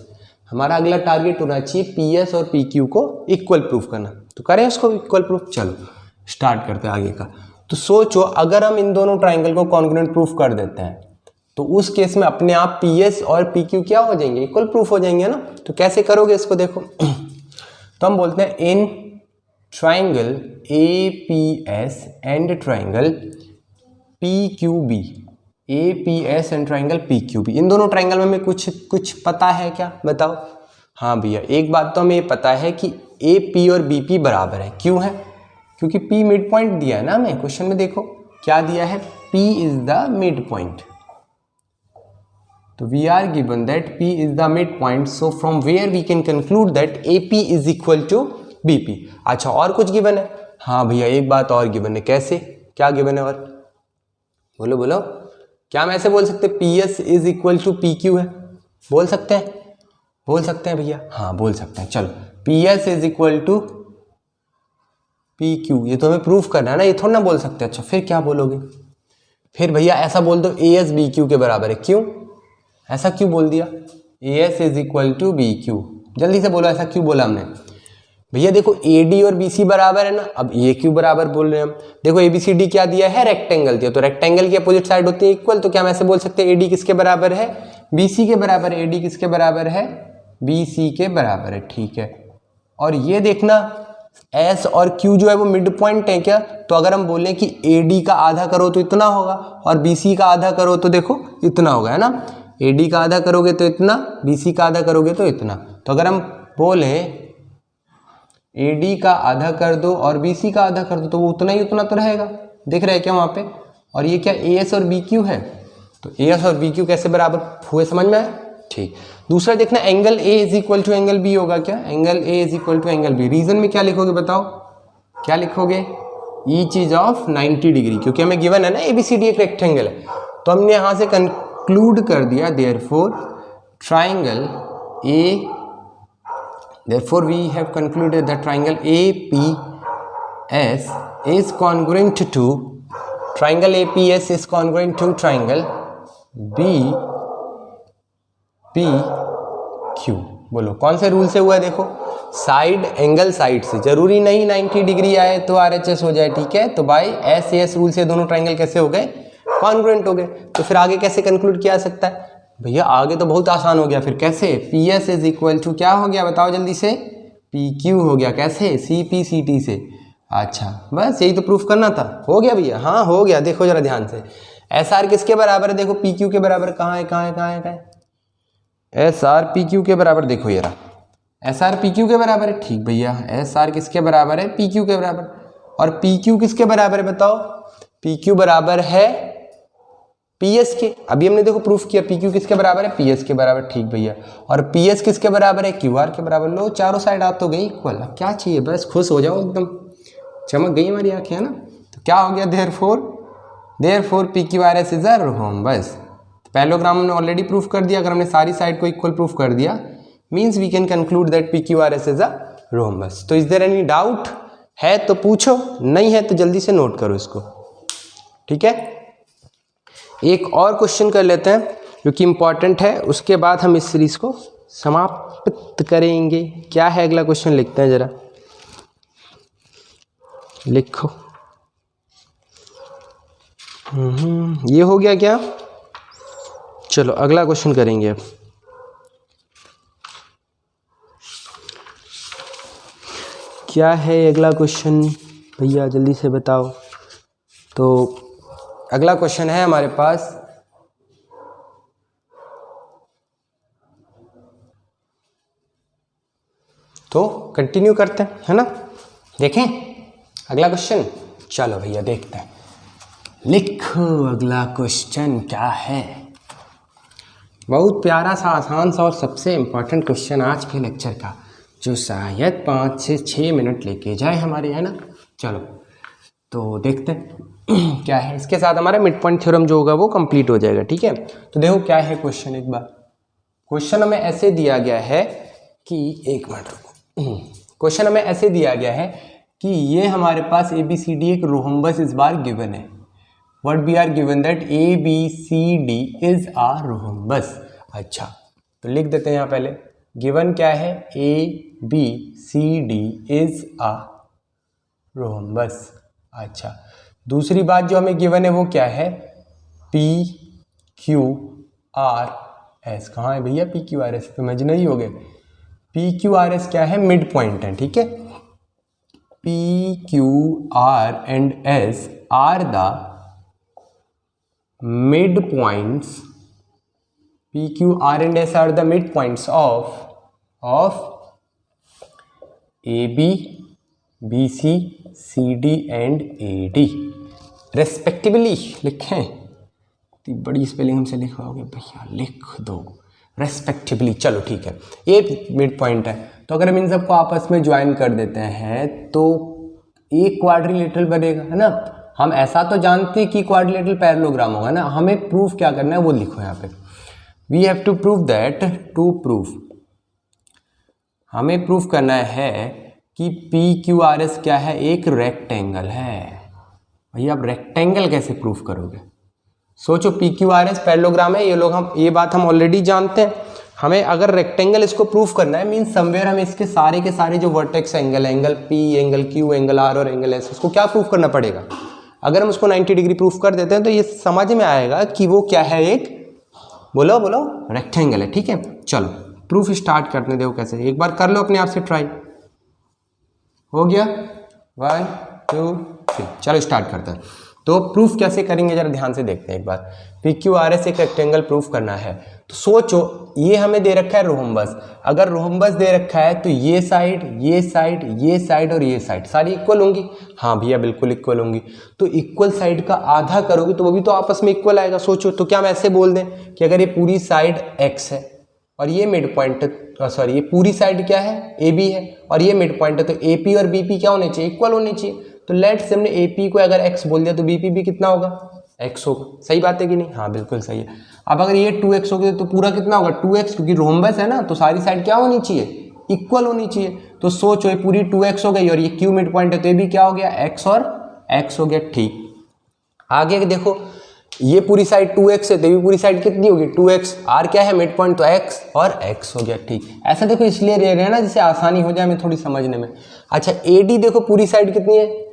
हमारा अगला टारगेट होना चाहिए PS और PQ को इक्वल प्रूफ करना। तो करें इसको इक्वल प्रूफ, चलो स्टार्ट करते हैं आगे का। तो सोचो अगर हम इन दोनों ट्राइंगल को कॉन्ग्रुएंट प्रूफ कर देते हैं तो उस केस में अपने आप PS और PQ क्या हो जाएंगे, इक्वल प्रूफ हो जाएंगे ना। तो कैसे करोगे इसको देखो तो हम बोलते हैं in triangle APS and triangle PQB, APS and triangle PQB, इन दोनों ट्राइंगल में हमें कुछ पता है क्या, बताओ? हाँ भैया एक बात तो हमें ये पता है कि AP और BP बराबर है। क्यों है? क्योंकि P मिड पॉइंट दिया है ना हमें क्वेश्चन में, देखो क्या दिया है, P is the mid point. तो we are given that P is the mid point, so from where we can conclude that AP is equal to BP। अच्छा और कुछ गिवन है? हाँ भैया एक बात और गिवन है। कैसे, क्या गिवन है? और बोलो बोलो, क्या हम ऐसे बोल सकते हैं PS is equal to PQ है? बोल सकते हैं? बोल सकते हैं भैया, हाँ बोल सकते हैं। चलो PS is equal to PQ, ये तो हमें प्रूफ करना है ना, ये थोड़ा ना बोल सकते। अच्छा फिर क्या बोलोगे? फिर भैया ऐसा बोल दो AS BQ के बराबर है। क्यों ऐसा क्यों बोल दिया? AS is equal to BQ, जल्दी से बोलो ऐसा क्यों बोला हमने? भैया देखो AD और BC बराबर है ना, अब AQ बराबर बोल रहे हैं हम। देखो ABCD क्या दिया है, रेक्टेंगल दिया, तो रेक्टेंगल की अपोजिट साइड होती है इक्वल, तो क्या हम ऐसे बोल सकते हैं AD किसके बराबर है, BC के बराबर है। AD किसके बराबर है, BC के बराबर है। ठीक है, और ये देखना S और Q जो है वो मिड पॉइंट है क्या, तो अगर हम बोलें कि AD का आधा करो तो इतना होगा और BC का आधा करो तो देखो इतना होगा, है ना। AD का आधा करोगे तो इतना, BC का आधा करोगे तो इतना। तो अगर हम बोले AD का आधा कर दो और BC का आधा कर दो तो वो उतना ही उतना तो रहेगा, दिख रहा है क्या वहाँ पे। और ये क्या AS और BQ है, तो AS और BQ कैसे बराबर हुए, समझ में आया? ठीक, दूसरा देखना angle A is equal to angle B होगा क्या, angle A is equal to angle B। Reason में क्या लिखोगे बताओ, क्या लिखोगे? ईच इज ऑफ 90 डिग्री, क्योंकि हमें गिवन है ना ABCD एक रेक्टेंगल है, तो हमने यहाँ से कंक्लूड कर दिया therefore triangle therefore we have concluded that triangle APS is congruent to triangle APS is congruent to triangle BPQ। बोलो कौन से रूल से हुआ है? देखो साइड एंगल साइड से, जरूरी नहीं 90 डिग्री आए तो RHS हो जाए, ठीक है। तो बाय SAS रूल से दोनों ट्राइंगल कैसे हो गए, कॉन्ग्रुएंट हो गए। तो फिर आगे कैसे कंक्लूड किया जा सकता है? भैया आगे तो बहुत आसान हो गया, फिर कैसे? PS इज इक्वल टू क्या हो गया बताओ जल्दी से, PQ हो गया। कैसे? CPCT से। अच्छा बस यही तो प्रूफ करना था। हो गया भैया? हाँ हो गया। देखो जरा ध्यान से, एस आर किसके बराबर है? देखो पी क्यू के बराबर। कहाँ है कहाँ है कहाँ है कहाँ है? एस आर पी क्यू के बराबर। देखो यार एस आर पी क्यू के बराबर है। ठीक भैया, एस आर किसके बराबर है? पी क्यू के बराबर। और पी क्यू किसके बराबर है बताओ? पी क्यू बराबर है पी एस के। अभी हमने देखो प्रूफ किया पी क्यू किसके बराबर है? पी एस के बराबर। ठीक भैया, और पी एस किसके बराबर है? क्यू आर के बराबर। लो चारों साइड आप तो गई इक्वल। क्या चाहिए? बस खुश हो जाओ, एकदम चमक गई हमारी आंखें, है ना। तो क्या हो गया? Therefore P Q R S is a rhombus. Parallelogram हमने ऑलरेडी प्रूफ कर दिया। अगर हमने सारी साइड को इक्वल प्रूफ कर दिया means we can conclude that P Q R S is a rhombus. तो इज देयर एनी डाउट? है तो पूछो, नहीं है तो जल्दी से नोट करो इसको। ठीक है, एक और क्वेश्चन कर लेते हैं जो कि इंपॉर्टेंट है, उसके बाद हम इस सीरीज को समाप्त करेंगे। क्या है अगला क्वेश्चन? लिखते हैं जरा, लिखो। ये हो गया क्या? चलो अगला क्वेश्चन करेंगे अब। क्या है अगला क्वेश्चन भैया, जल्दी से बताओ। तो अगला क्वेश्चन है हमारे पास, तो कंटिन्यू करते हैं, है ना। देखें अगला क्वेश्चन। चलो भैया देखते हैं, लिखो अगला क्वेश्चन क्या है। बहुत प्यारा सा, आसान सा और सबसे इम्पोर्टेंट क्वेश्चन आज के लेक्चर का, जो शायद 5 से 6 मिनट लेके जाए हमारे, है ना। चलो तो देखते हैं क्या है। इसके साथ हमारा मिड पॉइंट थ्योरम जो होगा वो कंप्लीट हो जाएगा। ठीक है, तो देखो क्या है क्वेश्चन। एक बार क्वेश्चन हमें ऐसे दिया गया है कि, एक मिनट रुको। क्वेश्चन हमें ऐसे दिया गया है कि ये हमारे पास ए बी सी डी एक रोम्बस इस बार गिवन है। What we are given that A B C D is a rhombus. अच्छा तो लिख देते हैं यहाँ पहले, गिवन क्या है? A B C D is a rhombus. अच्छा, दूसरी बात जो हमें गिवन है वो क्या है? P Q R S. कहाँ है भैया पी क्यू आर एस? तो इमेजिनरी हो गए। पी क्यू आर एस क्या है? मिड पॉइंट है। ठीक है, P Q R and S are the mid points. P Q R and S are the mid points of A B, B C, C D and A D respectively. लिखें, इतनी बड़ी spelling हमसे लिखवाओगे भैया, लिख दो रेस्पेक्टिवली। चलो ठीक है, ये मिड पॉइंट है। तो अगर हम इन सबको आपस में ज्वाइन कर देते हैं तो एक क्वाड्रिलेटरल बनेगा, है ना। हम ऐसा तो जानते हैं कि क्वाड्रिलेटरल पैरेललोग्राम होगा ना। हमें प्रूफ क्या करना है वो लिखो यहाँ पे। We have to prove that, to proof, हमें प्रूफ करना है कि पी क्यू आर एस क्या है? एक रेक्टेंगल है। भैया आप रेक्टेंगल कैसे प्रूफ करोगे? सोचो, P Q R S parallelogram है, ये बात हम ऑलरेडी जानते हैं। हमें अगर रेक्टेंगल इसको प्रूफ करना है मीन्स समवेयर हमें इसके सारे के सारे जो vertex angle, angle P, angle Q, angle R और एंगल एस, उसको क्या प्रूफ करना पड़ेगा। अगर हम उसको 90 डिग्री प्रूफ कर देते हैं तो ये समझ में आएगा कि वो क्या है, एक बोलो रेक्टेंगल है। ठीक है, चलो प्रूफ स्टार्ट करने दो। कैसे, एक बार कर लो अपने आप से ट्राई। हो गया 1 2 3, चलो स्टार्ट करते हैं। तो प्रूफ कैसे करेंगे जरा ध्यान से देखते हैं एक बार। पी क्यू आर एस एक रेक्टेंगल प्रूफ करना है तो सोचो, ये हमें दे रखा है रोम्बस। अगर रोम्बस दे रखा है तो ये साइड, ये साइड, ये साइड और ये साइड सारी इक्वल होंगी। हाँ भैया बिल्कुल इक्वल होंगी। तो इक्वल साइड का आधा करोगे तो वो भी तो आपस में इक्वल आएगा। सोचो, तो क्या हम ऐसे बोल दें कि अगर ये पूरी साइड एक्स है और ये मिड पॉइंट, सॉरी ये पूरी साइड क्या है? ए बी है और ये मिड पॉइंट है, तो ए पी और बी पी क्या होने चाहिए? इक्वल होने चाहिए। तो लेट्स से हमने ए पी को अगर एक्स बोल दिया तो बी पी भी कितना होगा? एक्स होगा। सही बात है कि नहीं? हाँ बिल्कुल सही है। अब अगर ये 2x हो गया तो पूरा कितना होगा? 2x, क्योंकि रोम्बस है ना तो सारी साइड क्या होनी चाहिए? इक्वल होनी चाहिए। तो सोचो ये पूरी 2x हो गई और ये क्यू मिड पॉइंट है तो ये भी क्या हो गया? x और x हो गया। ठीक, आगे देखो, ये पूरी साइड 2x है तो ये पूरी साइड कितनी होगी? 2x। r क्या है? मिड पॉइंट, तो x और x हो गया। ठीक, ऐसा देखो इसलिए ले रहे हैं ना जिससे आसानी हो जाए हमें थोड़ी समझने में। अच्छा AD देखो, पूरी साइड कितनी है?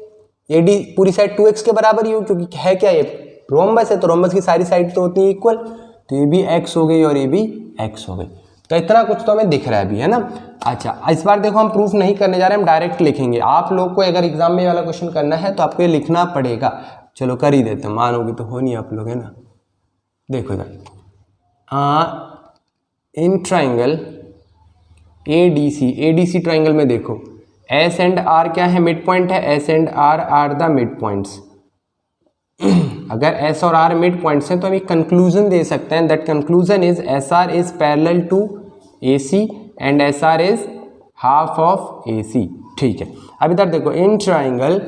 AD पूरी साइड 2x के बराबर ही हो, क्योंकि है क्या, ये रोम्बस है तो रोम्बस की सारी साइड तो होती है इक्वल। तो ये भी x हो गई और ये भी x हो गई। तो इतना कुछ तो हमें दिख रहा है अभी, है ना। अच्छा, इस बार देखो हम प्रूफ नहीं करने जा रहे हैं, हम डायरेक्ट लिखेंगे। आप लोग को अगर एग्जाम में वाला क्वेश्चन करना है तो आपको ये लिखना पड़ेगा। चलो कर ही देते हैं, मानोगे तो हो नहीं आप लोग, है ना। देखो इधर, इन ट्राइंगल ADC ट्राइंगल में देखो S एंड R क्या है, मिड पॉइंट है। S and R are the mid points. अगर S और R मिड पॉइंट्स हैं तो हम एक कंक्लूजन दे सकते हैं, that conclusion is SR is parallel to AC and SR is half of AC। ठीक है, अब इधर देखो इन ट्राइंगल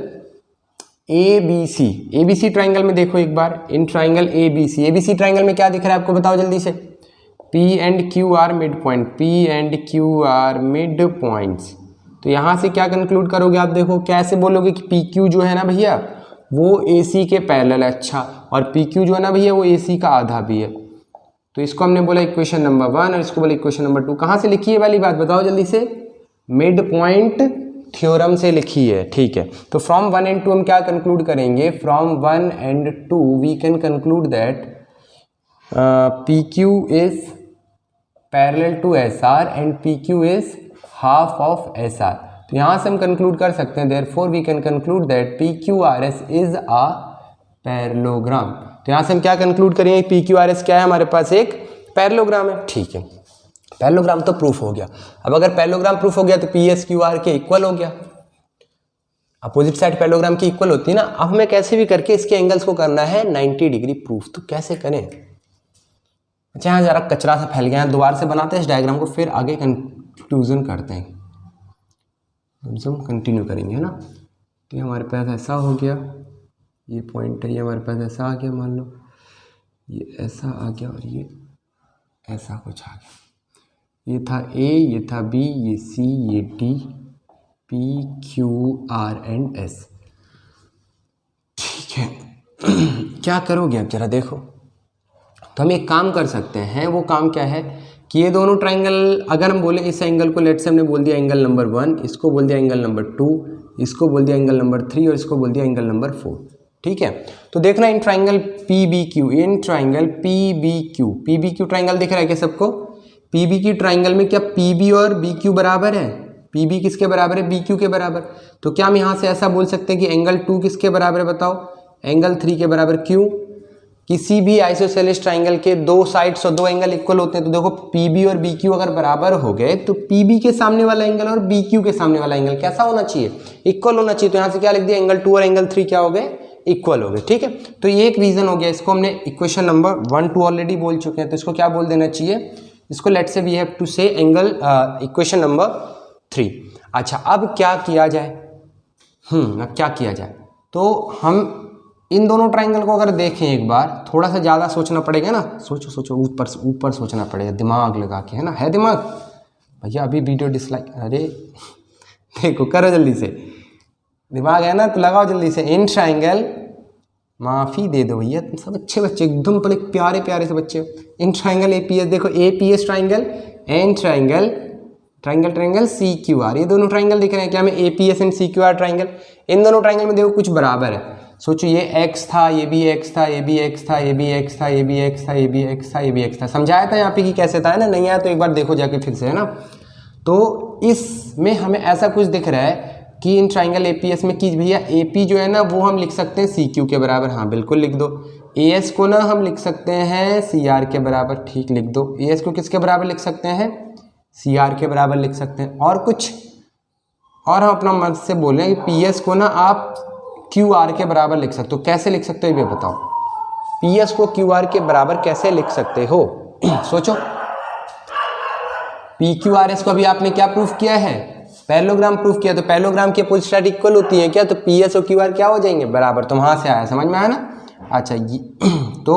ABC ट्राइंगल में देखो एक बार, इन ट्राइंगल ABC ट्राइंगल में क्या दिख रहा है आपको बताओ जल्दी से। P and Q are mid point, P and Q are mid points. तो यहाँ से क्या कंक्लूड करोगे आप, देखो कैसे बोलोगे कि PQ जो है ना भैया वो AC के पैरेलल है। अच्छा, और PQ जो है ना भैया वो AC का आधा भी है। तो इसको हमने बोला इक्वेशन नंबर 1 और इसको बोला इक्वेशन नंबर 2। कहाँ से लिखी है वाली बात बताओ जल्दी से, मिड पॉइंट थ्योरम से लिखी है। ठीक है, तो फ्रॉम 1 एंड 2 हम क्या कंक्लूड करेंगे, from 1 and 2 we can conclude that PQ is parallel to SR and PQ is half of SR। तो यहाँ से हम कंक्लूड कर सकते हैं, therefore we can conclude that PQRS is a parallelogram. तो यहाँ से हम क्या कंक्लूड करेंगे, PQRS क्या है हमारे पास, एक पैरेललोग्राम है। ठीक है, पैरेललोग्राम तो प्रूफ हो गया। अब अगर पैरेललोग्राम प्रूफ हो गया तो PSQR के इक्वल हो गया, अपोजिट साइड पैरेललोग्राम की इक्वल होती है ना। अब हमें कैसे भी करके इसके एंगल्स को करना है 90 डिग्री प्रूफ। तो कैसे करें, अच्छा यहाँ जरा कचरा सा फैल गया है, दोबारा से बनाते हैं इस डायग्राम को, फिर आगे कंक्लूजन करते हैं, हम कंटिन्यू करेंगे, है ना। तो ये हमारे पास ऐसा हो गया, ये पॉइंट है, ये हमारे पास ऐसा आ गया, मान लो ये ऐसा आ गया और ये ऐसा कुछ आ गया। ये था A, ये था B, ये C, ये D, P, Q, R and S। ठीक है, क्या करोगे अब जरा देखो। तो हम एक काम कर सकते हैं, वो काम क्या है कि ये दोनों ट्राइंगल अगर हम बोले इस एंगल को लेट से हमने बोल दिया एंगल नंबर 1, इसको बोल दिया एंगल नंबर 2, इसको बोल दिया एंगल नंबर 3 और इसको बोल दिया एंगल नंबर 4। ठीक है, तो देखना in triangle PBQ, in triangle PBQ triangle दिख रहा है क्या सबको। PBQ ट्राइंगल में क्या PB और BQ बराबर है, PB किसके बराबर है, BQ के बराबर। तो क्या हम यहाँ से ऐसा बोल सकते हैं कि एंगल 2 किसके बराबर है बताओ, एंगल 3 के बराबर। क्यों, किसी भी आइसोसेलेस ट्राइंगल के दो साइड्स और दो एंगल इक्वल होते हैं। तो देखो PB और BQ अगर बराबर हो गए तो PB के सामने वाला एंगल और BQ के सामने वाला एंगल कैसा होना चाहिए, इक्वल होना चाहिए। तो यहाँ से क्या लिख दिया, एंगल 2 और एंगल 3 क्या हो गए, इक्वल हो गए। ठीक है, तो ये एक रीजन हो गया। इसको हमने इक्वेशन नंबर 1 2 ऑलरेडी बोल चुके हैं, तो इसको क्या बोल देना चाहिए, इसको लेट से वी हैव टू से एंगल इक्वेशन नंबर 3। अच्छा, अब क्या किया जाए, अब क्या किया जाए, तो हम इन दोनों ट्राइंगल को अगर देखें एक बार, थोड़ा सा ज़्यादा सोचना पड़ेगा ना, सोचो ऊपर सोचना पड़ेगा, दिमाग लगा के, है ना, है दिमाग भैया। अभी वीडियो डिसलाइक, अरे देखो करो जल्दी से, दिमाग है ना तो लगाओ जल्दी से। इन ट्राइंगल, माफ़ी दे दो भैया, तुम सब अच्छे बच्चे एकदम बड़े प्यारे प्यारे से बच्चे। इन ट्राइंगल APS, देखो APS triangle and triangle CQR, ये दोनों ट्राइंगल दिख रहे हैं क्या हमें, APS एंड CQR ट्राइंगल। इन दोनों ट्राइंगल में देखो कुछ बराबर है। सोचो ये X था, ये भी X था, ये भी X था, ये भी X था, ये भी X था, ये भी X था, ये भी X था। समझाया था यहाँ पे कि कैसे था, है ना, नहीं आया तो एक बार देखो जाके फिर से, है ना। तो इसमें हमें ऐसा कुछ दिख रहा है कि इन ट्राइंगल APS में कि भैया AP जो है ना वो हम लिख सकते हैं CQ के बराबर, हाँ बिल्कुल लिख दो। AS को ना हम लिख सकते हैं CR के बराबर, ठीक लिख दो। AS को किसके बराबर लिख सकते हैं, CR के बराबर लिख सकते हैं। और कुछ और हम अपना मन से बोलें कि PS को ना आप QR के बराबर लिख सकते हो। कैसे लिख सकते हो ये बताओ, PS को QR के बराबर कैसे लिख सकते हो सोचो। PQRS को अभी आपने क्या प्रूफ किया है, पैरेललोग्राम प्रूफ किया। तो पैरेललोग्राम की अपोजिट साइड इक्वल होती है क्या, तो PS और QR क्या हो जाएंगे, बराबर। तो वहाँ से आया, समझ में आया ना। अच्छा तो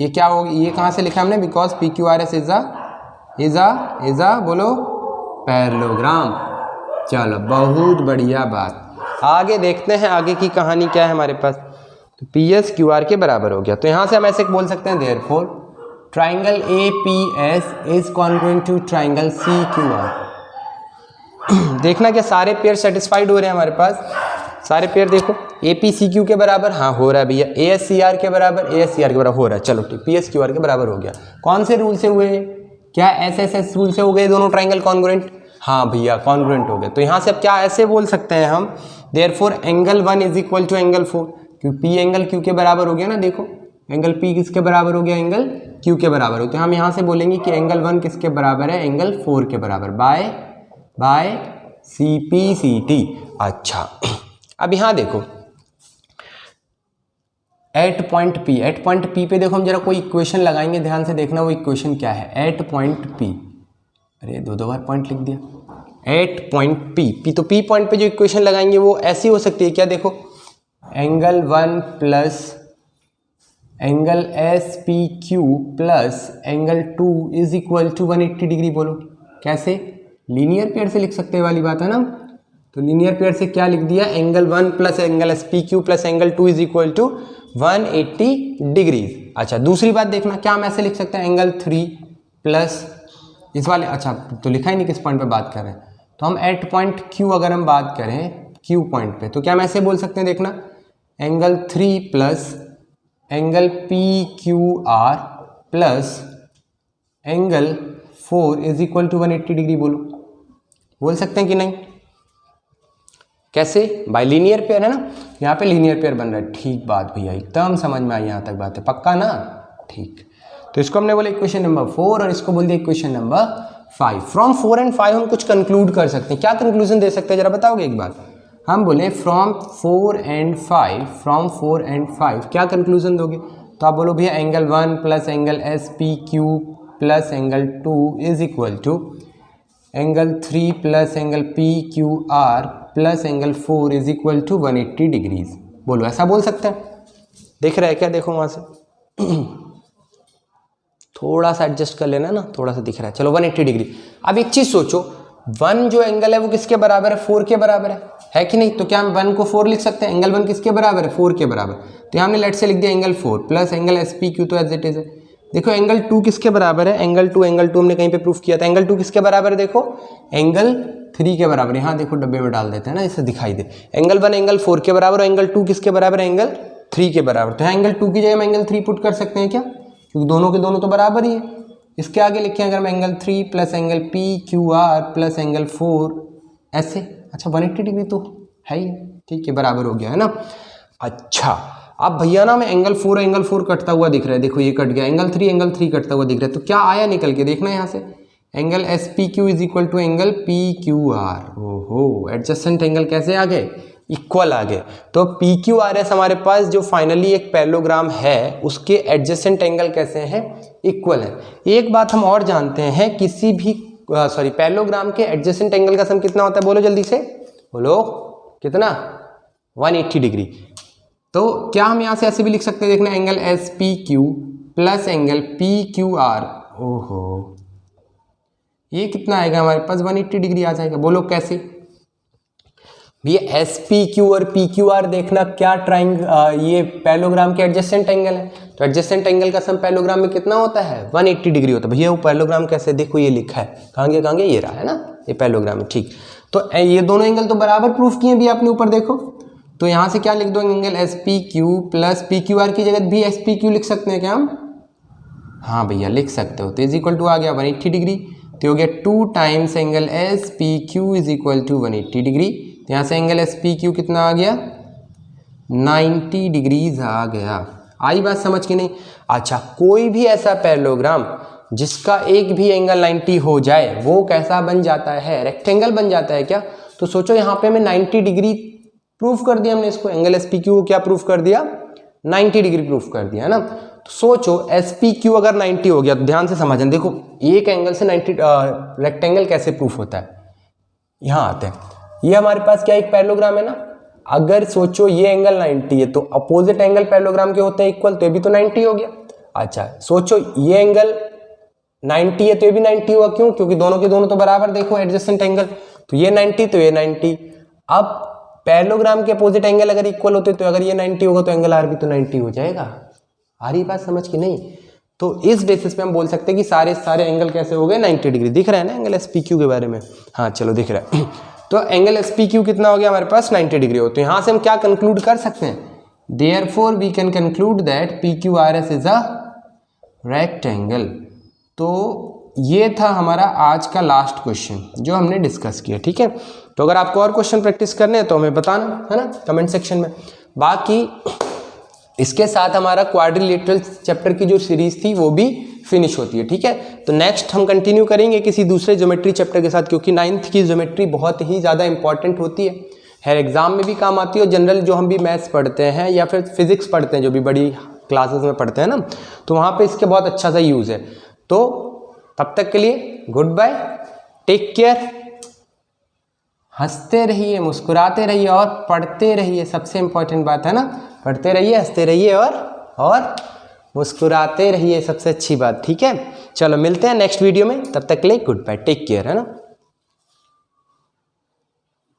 ये क्या होगा, ये कहाँ से लिखा हमने, बिकॉज PQRS इज अ बोलो पैरेललोग्राम। चलो बहुत बढ़िया बात, आगे देखते हैं आगे की कहानी क्या है हमारे पास। तो PS QR के बराबर हो गया। तो यहाँ से हम ऐसे बोल सकते हैं, therefore triangle APS is congruent to triangle CQR। देखना क्या सारे पेयर सेटिस्फाइड हो रहे हैं हमारे पास, सारे पेयर देखो। APCQ के बराबर, हाँ हो रहा है भैया। ASCR के बराबर, ASCR के बराबर हो रहा है। चलो ठीक, PS QR के बराबर हो गया। कौन से रूल से हुए, क्या एस रूल से हो गए दोनों ट्राइंगल कॉन्ग्रुएंट? हाँ भैया कॉन्ग्रुएंट हो गए। तो यहाँ से अब क्या ऐसे बोल सकते हैं हम, therefore angle 1 is equal to angle 4, क्योंकि पी एंगल क्यू के बराबर हो गया ना। देखो एंगल पी किसके बराबर हो गया? एंगल क्यू के बराबर हो। तो हम यहाँ से बोलेंगे कि एंगल 1 किसके बराबर है? एंगल 4 के बराबर, by C P C T. अच्छा अब यहाँ देखो एट पॉइंट पी पे देखो हम जरा कोई इक्वेशन लगाएंगे, ध्यान से देखना वो इक्वेशन क्या है। एट पॉइंट पी, अरे दो बार पॉइंट लिख दिया। एट पॉइंट पी तो पी पॉइंट पे जो इक्वेशन लगाएंगे वो ऐसी हो सकती है क्या? देखो angle 1 plus angle S P Q plus angle 2 is equal to 180 degree. बोलो कैसे? लीनियर पेयर से लिख सकते हैं वाली बात है ना। तो लीनियर पेयर से क्या लिख दिया? Angle 1 plus angle S P Q plus angle 2 is equal to 180 degrees. अच्छा दूसरी बात देखना, क्या हम ऐसे लिख सकते हैं? एंगल 3 प्लस इस वाले, अच्छा तो लिखा ही नहीं किस पॉइंट पे बात कर रहे हैं। तो हम एट पॉइंट क्यू अगर हम बात करें क्यू पॉइंट पे, तो क्या हम ऐसे बोल सकते हैं? देखना angle 3 plus angle P Q R plus angle 4 is equal to 180 degree. बोल सकते हैं कि नहीं? कैसे? बाय लीनियर पेयर है ना, यहाँ पे लीनियर पेयर बन रहा है। ठीक बात भैया, एकदम समझ में आई यहाँ तक बात है, पक्का ना? ठीक, तो इसको हमने बोला इक्वेशन नंबर 4 और इसको बोल दिया इक्वेशन नंबर 5। फ्रॉम 4 एंड 5 हम कुछ कंक्लूड कर सकते हैं। क्या कंक्लूजन दे सकते हैं जरा बताओगे एक बार? हम बोले फ्रॉम 4 एंड 5 क्या कंक्लूजन दोगे? तो आप बोलो भैया angle 1 plus angle S P Q plus angle 2 is equal to angle 3 plus angle P Q R plus angle 4 is equal to 180 degrees. बोलो ऐसा बोल सकते हैं? देख रहे हैं क्या? देखो वहां से थोड़ा सा एडजस्ट कर लेना ना, थोड़ा सा दिख रहा है। चलो 180 डिग्री। अब एक चीज सोचो, 1 जो एंगल है वो किसके बराबर है? 4 के बराबर है कि नहीं? तो क्या हम 1 को 4 लिख सकते हैं? एंगल 1 किसके बराबर है? 4 के बराबर। तो हमने लेट से लिख दिया angle 4 plus angle S P Q, तो एज इट इज है। देखो एंगल 2 किसके बराबर है? एंगल 2 हमने कहीं पे प्रूफ किया था। एंगल 2 किसके बराबर है? देखो एंगल 3 के बराबर। यहाँ देखो डब्बे में डाल देते हैं ना, इससे दिखाई दे। एंगल 1 एंगल 4 के बराबर और एंगल 2 किसके बराबर है? एंगल 3 के बराबर। तो यहाँ एंगल 2 की जगह हम एंगल 3 पुट कर सकते हैं क्या? क्योंकि दोनों के दोनों तो बराबर ही है। इसके आगे लिखे अगर हम angle 3 plus angle P Q R plus angle 4 ऐसे। अच्छा 180 डिग्री तो है ही, ठीक है, बराबर हो गया है ना। अच्छा अब भैया ना मैं एंगल 4 कटता हुआ दिख रहा है। देखो ये कट गया, एंगल 3 कटता हुआ दिख रहा है। तो क्या आया निकल के? देखना यहाँ से angle S P Q is equal to angle P Q R. ओहो, एडजस्टेंट एंगल कैसे आ गए? इक्वल आ गए। तो पी क्यू आर एस हमारे पास जो फाइनली एक पैरेललोग्राम है उसके एडजस्टेंट एंगल कैसे हैं? इक्वल है। एक बात हम और जानते हैं, किसी भी पैरेललोग्राम के एडजस्टेंट एंगल का सम कितना होता है? बोलो जल्दी से, बोलो कितना? 180 डिग्री। तो क्या हम यहाँ से ऐसे भी लिख सकते हैं? देखना angle S P Q plus angle P Q R. ओहो, ये कितना आएगा हमारे पास? 180 डिग्री आ जाएगा। बोलो कैसे? भैया एस पी क्यू और पी क्यू आर देखना क्या ये पैरेललोग्राम के एडजस्टेंट एंगल है। तो एडजस्टेंट एंगल का सम पैरेललोग्राम में कितना होता है? 180 डिग्री होता है। भैया वो पैरेललोग्राम कैसे? देखो ये लिखा है, कहाँ ये रहा है ना, ये पैरेललोग्राम है। ठीक, तो ये दोनों एंगल तो बराबर प्रूफ किए भी आपने ऊपर देखो। तो यहाँ से क्या लिख दो? Angle S P Q plus P Q are की जगह भी एस पी क्यू लिख सकते हैं क्या हम? हाँ भैया लिख सकते हो। तो इज इक्वल टू आ गया 180 डिग्री। तो हो गया 2 times angle S P Q is equal to 180 degree. तो यहाँ से एंगल एस पी क्यू कितना आ गया? 90 डिग्रीज आ गया। आई बात समझ के नहीं? अच्छा, कोई भी ऐसा पैरेललोग्राम जिसका एक भी एंगल 90 हो जाए वो कैसा बन जाता है? रेक्टेंगल बन जाता है क्या? तो सोचो यहाँ पे मैं 90 डिग्री प्रूफ कर दिया हमने इसको। एंगल एस पी क्यू को क्या प्रूफ कर दिया? 90 डिग्री प्रूफ कर दिया है ना। तो सोचो एस पी क्यू अगर 90 हो गया, तो ध्यान से समझना। देखो एक एंगल से 90 रेक्टेंगल कैसे प्रूफ होता है, यहाँ आते हैं। ये हमारे पास क्या एक पैरेललोग्राम है ना। अगर सोचो ये एंगल 90 है तो अपोजिट एंगल पैरेललोग्राम के होते हैं इक्वल, तो ये भी तो 90 हो गया। अच्छा सोचो ये एंगल 90 है तो ये भी 90 हुआ। क्यों? क्योंकि दोनों के दोनों तो बराबर देखो एडजस्टेंट एंगल। तो ये 90 तो ये 90। अब पैरेललोग्राम के अपोजिट एंगल अगर इक्वल होते तो अगर ये 90 होगा तो एंगल आर भी तो 90 हो जाएगा। आ रही बात समझ की नहीं? तो इस बेसिस पे हम बोल सकते हैं कि सारे एंगल कैसे हो गए? 90 डिग्री। दिख रहा है ना एंगल एस पी क्यू के बारे में? हाँ चलो दिख रहा है। तो एंगल एस पी क्यू कितना हो गया हमारे पास? 90 डिग्री हो। तो यहाँ से हम क्या कंक्लूड कर सकते हैं? Therefore we can conclude that P Q R S is a rectangle. तो ये था हमारा आज का लास्ट क्वेश्चन जो हमने डिस्कस किया, ठीक है। तो अगर आपको और क्वेश्चन प्रैक्टिस करने हैं तो हमें बताना, है ना, कमेंट सेक्शन में। बाकी इसके साथ हमारा क्वाड्रिलेटरल चैप्टर की जो सीरीज थी वो भी फिनिश होती है, ठीक है। तो नेक्स्ट हम कंटिन्यू करेंगे किसी दूसरे ज्योमेट्री चैप्टर के साथ, क्योंकि 9th की ज्योमेट्री बहुत ही ज़्यादा इंपॉर्टेंट होती है, हर एग्जाम में भी काम आती है, और जनरल जो हम भी मैथ्स पढ़ते हैं या फिर फिजिक्स पढ़ते हैं जो भी बड़ी क्लासेस में पढ़ते हैं ना, तो वहाँ पे इसके बहुत अच्छा सा यूज़ है। तो तब तक के लिए गुड बाय, टेक केयर, हंसते रहिए, मुस्कुराते रहिए और पढ़ते रहिए। सबसे इम्पोर्टेंट बात है ना, पढ़ते रहिए, हंसते रहिए और मुस्कुराते रहिए, सबसे अच्छी बात, ठीक है। चलो मिलते हैं नेक्स्ट वीडियो में, तब तक के लिए गुड बाय, टेक केयर, है ना।